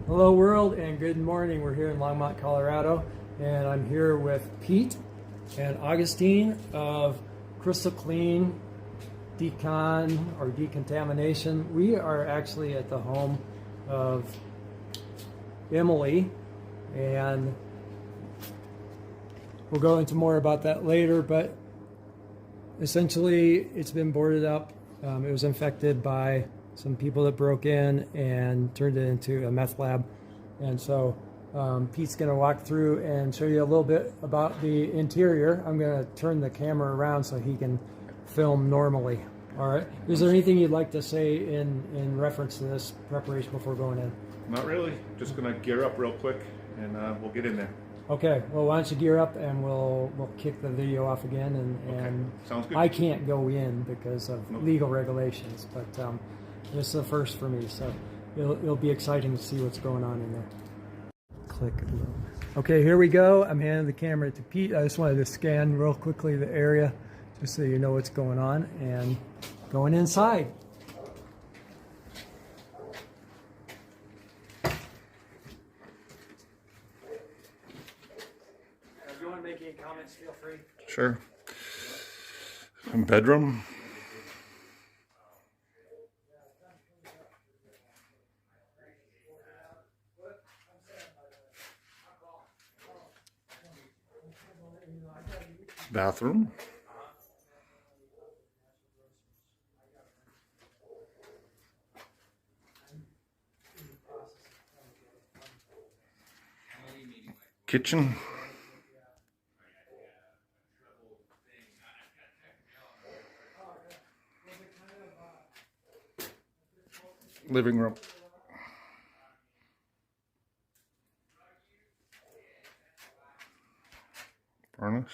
Hello world and good morning. We're here in Longmont, Colorado, and I'm here with Pete and Augustine of Crystal Clean Decon or Decontamination. We are actually at the home of Emily, and we'll go into more about that later, but essentially it's been boarded up. It was infected by some people that broke in and turned it into a meth lab. And so Pete's going to walk through and show you a little bit about the interior. I'm going to turn the camera around so he can film normally. All right. Is there anything you'd like to say in reference to this preparation before going in? Not really. Just going to gear up real quick and we'll get in there. Okay. Well, why don't you gear up and we'll kick the video off again. And sounds good. I can't go in because of legal regulations, but this is the first for me, so it'll be exciting to see what's going on in there. Click. Okay, here we go. I'm handing the camera to Pete. I just wanted to scan real quickly the area just so you know what's going on, and going inside. If you want to make any comments, feel free. Sure. Bedroom. Bathroom. Kitchen. Living room. Furnace.